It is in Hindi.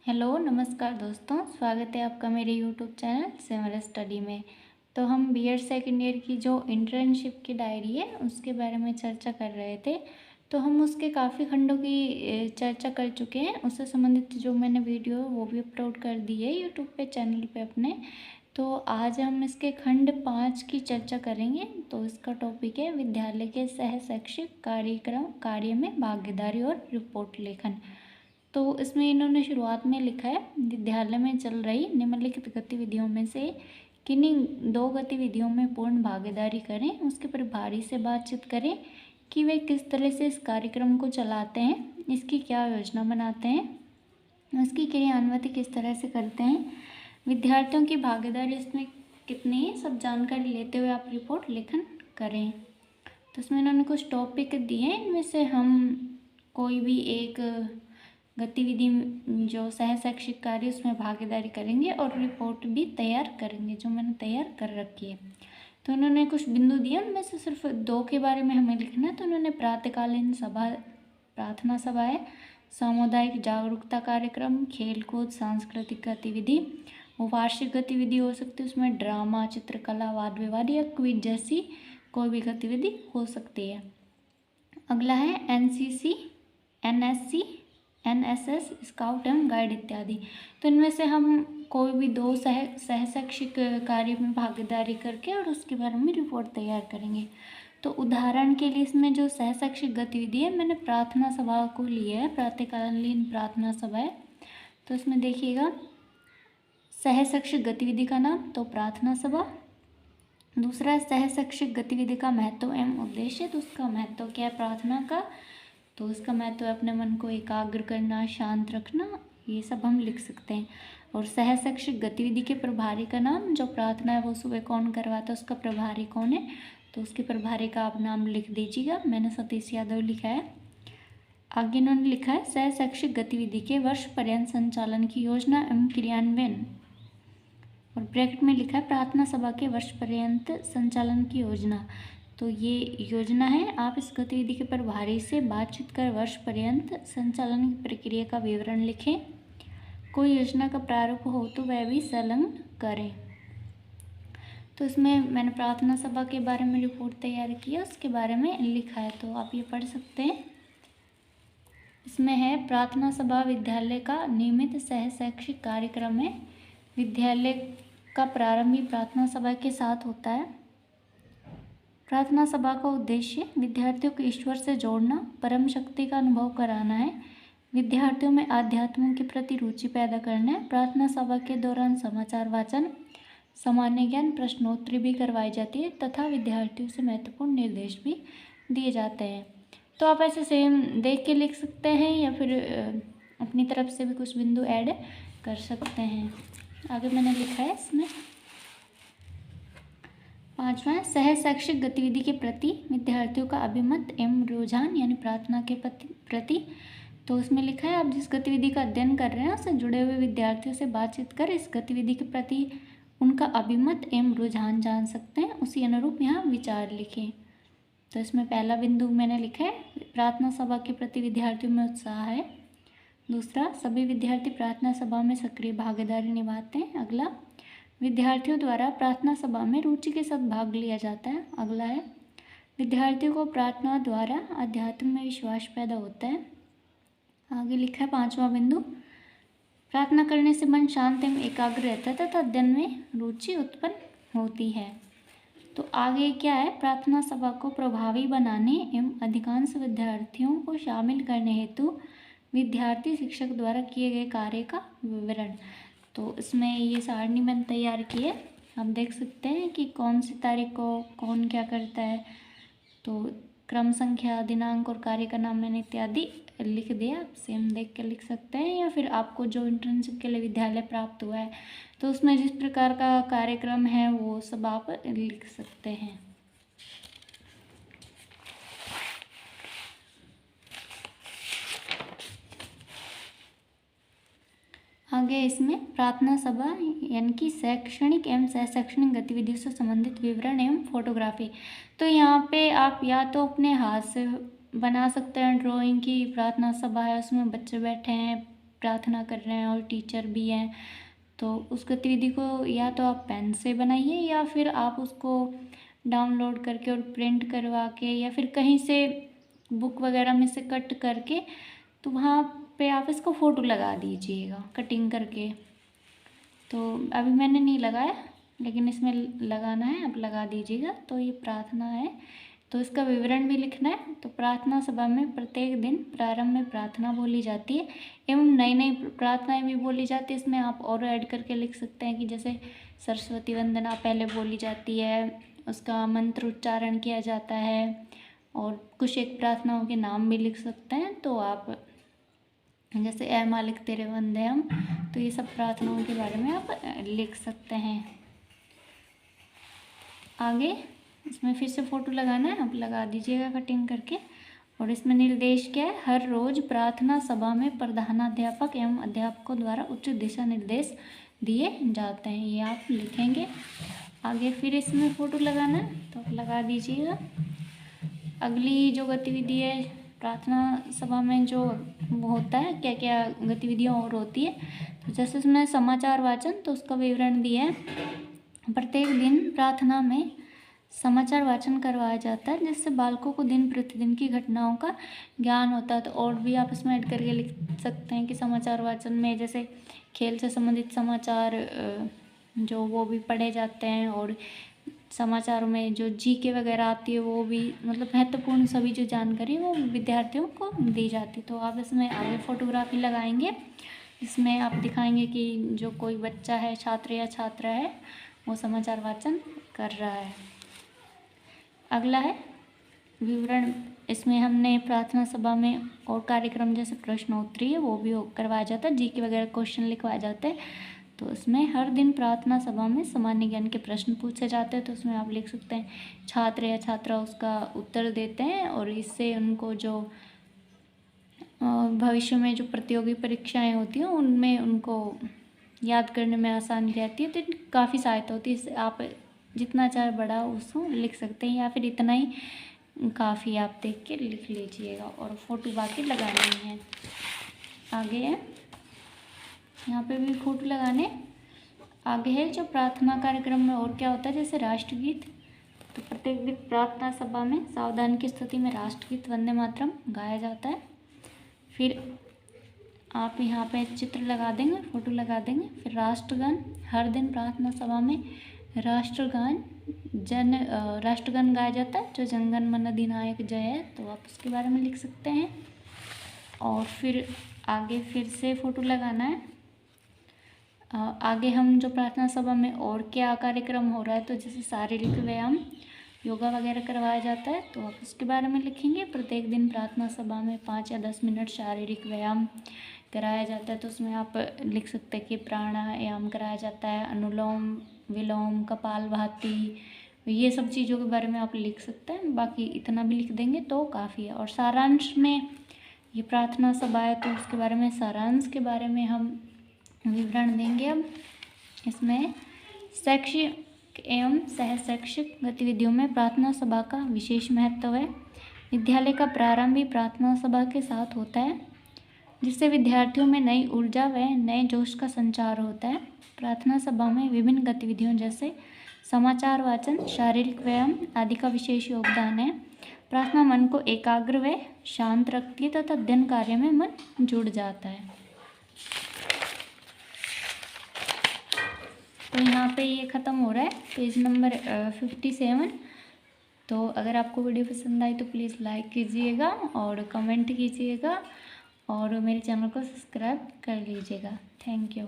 हेलो नमस्कार दोस्तों, स्वागत है आपका मेरे यूट्यूब चैनल सिमर स्टडी में। तो हम बीएड सेकेंड ईयर की जो इंटर्नशिप की डायरी है उसके बारे में चर्चा कर रहे थे। तो हम उसके काफ़ी खंडों की चर्चा कर चुके हैं। उससे संबंधित जो मैंने वीडियो है वो भी अपलोड कर दी है यूट्यूब पे चैनल पे अपने। तो आज हम इसके खंड 5 की चर्चा करेंगे। तो इसका टॉपिक है विद्यालय के सह शैक्षिक कार्यक्रम कार्य में भागीदारी और रिपोर्ट लेखन। तो इसमें इन्होंने शुरुआत में लिखा है, विद्यालय में चल रही निम्नलिखित गतिविधियों में से किन्हीं 2 गतिविधियों में पूर्ण भागीदारी करें। उसके प्रभारी से बातचीत करें कि वे किस तरह से इस कार्यक्रम को चलाते हैं, इसकी क्या योजना बनाते हैं, इसकी क्रियान्वित किस तरह से करते हैं, विद्यार्थियों की भागीदारी इसमें कितनी है, सब जानकारी लेते हुए आप रिपोर्ट लेखन करें। तो इसमें इन्होंने कुछ टॉपिक दिए हैं, इनमें से हम कोई भी एक गतिविधि जो सह शैक्षिक कार्य उसमें भागीदारी करेंगे और रिपोर्ट भी तैयार करेंगे जो मैंने तैयार कर रखी है। तो उन्होंने कुछ बिंदु दिए, उनमें से सिर्फ 2 के बारे में हमें लिखना है। तो उन्होंने प्रातःकालीन सभा, प्रार्थना सभाएं, सामुदायिक जागरूकता कार्यक्रम, खेलकूद, सांस्कृतिक गतिविधि, वो वार्षिक गतिविधि हो सकती है, उसमें ड्रामा, चित्रकला, वाद विवाद या क्विज जैसी कोई भी गतिविधि हो सकती है। अगला है एनसीसी, एनएससी, एनएसएस, स्काउट एवं गाइड इत्यादि। तो इनमें से हम कोई भी 2 सह शैक्षिक कार्य में भागीदारी करके और उसके बारे में रिपोर्ट तैयार करेंगे। तो उदाहरण के लिए इसमें जो सह शैक्षिक गतिविधि है, मैंने प्रार्थना सभा को लिया है, प्रातःकालीन प्रार्थना सभा है। तो इसमें देखिएगा सह शैक्षिक गतिविधि का नाम तो प्रार्थना सभा। दूसरा सह शैक्षिक गतिविधि का महत्व एवं उद्देश्य। तो उसका महत्व क्या है प्रार्थना का, तो उसका महत्व है अपने मन को एकाग्र करना, शांत रखना, ये सब हम लिख सकते हैं। और सह शैक्षिक गतिविधि के प्रभारी का नाम, जो प्रार्थना है वो सुबह कौन करवाता है, उसका प्रभारी कौन है, तो उसके प्रभारी का आप नाम लिख दीजिएगा। मैंने सतीश यादव लिखा है। आगे इन्होंने लिखा है सह शैक्षिक गतिविधि के वर्ष पर्यंत संचालन की योजना एवं क्रियान्वयन, और ब्रैकेट में लिखा है प्रार्थना सभा के वर्ष पर्यंत संचालन की योजना। तो ये योजना है, आप इस गतिविधि के प्रभारी से बातचीत कर वर्ष पर्यंत संचालन की प्रक्रिया का विवरण लिखें। कोई योजना का प्रारूप हो तो वह भी संलग्न करें। तो इसमें मैंने प्रार्थना सभा के बारे में रिपोर्ट तैयार की है, उसके बारे में लिखा है, तो आप ये पढ़ सकते हैं। इसमें है प्रार्थना सभा विद्यालय का नियमित सह शैक्षिक कार्यक्रम है। विद्यालय का प्रारंभ ही प्रार्थना सभा के साथ होता है। प्रार्थना सभा का उद्देश्य विद्यार्थियों को ईश्वर से जोड़ना, परम शक्ति का अनुभव कराना है, विद्यार्थियों में आध्यात्म के प्रति रुचि पैदा करना है। प्रार्थना सभा के दौरान समाचार वाचन, सामान्य ज्ञान, प्रश्नोत्तरी भी करवाई जाती है तथा विद्यार्थियों से महत्वपूर्ण निर्देश भी दिए जाते हैं। तो आप ऐसे सेम देख के लिख सकते हैं या फिर अपनी तरफ से भी कुछ बिंदु ऐड कर सकते हैं। आगे मैंने लिखा है इसमें 5वां सह शैक्षिक गतिविधि के प्रति विद्यार्थियों का अभिमत एवं रुझान, यानी प्रार्थना के प्रति। तो उसमें लिखा है आप जिस गतिविधि का अध्ययन कर रहे हैं उससे जुड़े हुए विद्यार्थियों से बातचीत कर इस गतिविधि के प्रति उनका अभिमत एवं रुझान जान सकते हैं, उसी अनुरूप यहाँ विचार लिखें। तो इसमें पहला बिंदु मैंने लिखा है प्रार्थना सभा के प्रति विद्यार्थियों में उत्साह है। दूसरा, सभी विद्यार्थी प्रार्थना सभा में सक्रिय भागीदारी निभाते हैं। अगला, विद्यार्थियों द्वारा प्रार्थना सभा में रुचि के साथ भाग लिया जाता है। अगला है, विद्यार्थियों को प्रार्थना द्वारा अध्यात्म में विश्वास पैदा होता है। आगे लिखा है 5वां बिंदु, प्रार्थना करने से मन शांत एवं एकाग्र रहता है तथा अध्ययन में रुचि उत्पन्न होती है। तो आगे क्या है, प्रार्थना सभा को प्रभावी बनाने एवं अधिकांश विद्यार्थियों को शामिल करने हेतु विद्यार्थी शिक्षक द्वारा किए गए कार्य का विवरण। तो इसमें ये सारणी मैंने तैयार की है, आप देख सकते हैं कि कौन सी तारीख को कौन क्या करता है। तो क्रम संख्या, दिनांक और कार्य का नाम मैंने इत्यादि लिख दिया, आप सेम देख के लिख सकते हैं। या फिर आपको जो इंटर्नशिप के लिए विद्यालय प्राप्त हुआ है तो उसमें जिस प्रकार का कार्यक्रम है वो सब आप लिख सकते हैं। आगे इसमें प्रार्थना सभा यानी कि शैक्षणिक एवं सह शैक्षणिक गतिविधियों से संबंधित विवरण एवं फोटोग्राफी। तो यहाँ पे आप या तो अपने हाथ से बना सकते हैं ड्राइंग की, प्रार्थना सभा है उसमें बच्चे बैठे हैं, प्रार्थना कर रहे हैं और टीचर भी हैं, तो उस गतिविधि को या तो आप पेन से बनाइए या फिर आप उसको डाउनलोड करके और प्रिंट करवा के या फिर कहीं से बुक वगैरह में से कट करके तो वहाँ पे आप इसको फ़ोटो लगा दीजिएगा कटिंग करके। तो अभी मैंने नहीं लगाया, लेकिन इसमें लगाना है, आप लगा दीजिएगा। तो ये प्रार्थना है, तो इसका विवरण भी लिखना है। तो प्रार्थना सभा में प्रत्येक दिन प्रारंभ में प्रार्थना बोली जाती है एवं नई नई प्रार्थनाएं भी बोली जाती है। इसमें आप और ऐड करके लिख सकते हैं कि जैसे सरस्वती वंदना पहले बोली जाती है, उसका मंत्र उच्चारण किया जाता है, और कुछ एक प्रार्थनाओं के नाम भी लिख सकते हैं। तो आप जैसे ए मालिक तेरे वंदे हम, तो ये सब प्रार्थनाओं के बारे में आप लिख सकते हैं। आगे इसमें फिर से फ़ोटो लगाना है, आप लगा दीजिएगा कटिंग करके। और इसमें निर्देश क्या है, हर रोज़ प्रार्थना सभा में प्रधानाध्यापक एवं अध्यापकों द्वारा उचित दिशा निर्देश दिए जाते हैं, ये आप लिखेंगे। आगे फिर इसमें फ़ोटो लगाना है, तो आप लगा दीजिएगा। अगली जो गतिविधि है प्रार्थना सभा में जो वो होता है, क्या क्या गतिविधियाँ और होती है, तो जैसे इसमें समाचार वाचन, तो उसका विवरण दिया है। प्रत्येक दिन प्रार्थना में समाचार वाचन करवाया जाता है, जिससे बालकों को दिन प्रतिदिन की घटनाओं का ज्ञान होता है। तो और भी आप इसमें ऐड करके लिख सकते हैं कि समाचार वाचन में जैसे खेल से संबंधित समाचार जो वो भी पढ़े जाते हैं, और समाचारों में जो जीके वगैरह आती है वो भी, मतलब महत्वपूर्ण सभी जो जानकारी वो विद्यार्थियों को दी जाती है। तो आप इसमें आगे फोटोग्राफी लगाएंगे, इसमें आप दिखाएंगे कि जो कोई बच्चा है, छात्र या छात्रा है, वो समाचार वाचन कर रहा है। अगला है विवरण। इसमें हमने प्रार्थना सभा में और कार्यक्रम जैसे प्रश्नोत्तरी है वो भी करवाया जाता है, जीके वगैरह क्वेश्चन लिखवाए जाते हैं। तो इसमें हर दिन प्रार्थना सभा में सामान्य ज्ञान के प्रश्न पूछे जाते हैं। तो उसमें आप लिख सकते हैं छात्र या छात्रा उसका उत्तर देते हैं, और इससे उनको जो भविष्य में जो प्रतियोगी परीक्षाएं होती हैं उनमें उनको याद करने में आसानी रहती है। तो काफ़ी सहायता होती है। इससे आप जितना चाहे बड़ा उसको लिख सकते हैं, या फिर इतना ही काफ़ी आप देख के लिख लीजिएगा, और फ़ोटो बाकी लगानी है। आगे है, यहाँ पे भी फ़ोटो लगाने। आगे है जो प्रार्थना कार्यक्रम में और क्या होता है, जैसे राष्ट्रगीत। तो प्रत्येक दिन प्रार्थना सभा में सावधान की स्थिति में राष्ट्रगीत वंदे मातरम गाया जाता है। फिर आप यहाँ पे चित्र लगा देंगे, फ़ोटो लगा देंगे। फिर राष्ट्रगान, हर दिन प्रार्थना सभा में राष्ट्रगान गाया जाता है, जो जनगण मन अधिनायक जय है, तो आप उसके बारे में लिख सकते हैं। और फिर आगे फिर से फ़ोटो लगाना है। आगे हम जो प्रार्थना सभा में और क्या कार्यक्रम हो रहा है, तो जैसे शारीरिक व्यायाम, योगा वगैरह करवाया जाता है, तो आप उसके बारे में लिखेंगे। प्रत्येक दिन प्रार्थना सभा में 5 या 10 मिनट शारीरिक व्यायाम कराया जाता है। तो उसमें आप लिख सकते हैं कि प्राणायाम कराया जाता है, अनुलोम विलोम, कपालभाति, ये सब चीज़ों के बारे में आप लिख सकते हैं। बाकी इतना भी लिख देंगे तो काफ़ी है। और सारांश में ये प्रार्थना सभा है, तो उसके बारे में सारांश के बारे में हम विवरण देंगे। अब इसमें शैक्षिक एवं सह शैक्षिक गतिविधियों में प्रार्थना सभा का विशेष महत्व है। विद्यालय का प्रारंभ भी प्रार्थना सभा के साथ होता है, जिससे विद्यार्थियों में नई ऊर्जा व नए जोश का संचार होता है। प्रार्थना सभा में विभिन्न गतिविधियों जैसे समाचार वाचन, शारीरिक व्यायाम आदि का विशेष योगदान है। प्रार्थना मन को एकाग्र व शांत रखती है तथा अध्ययन कार्य में मन जुड़ जाता है। तो यहाँ पे ये ख़त्म हो रहा है पेज नंबर 57। तो अगर आपको वीडियो पसंद आई तो प्लीज़ लाइक कीजिएगा और कमेंट कीजिएगा, और मेरे चैनल को सब्सक्राइब कर लीजिएगा। Thank you.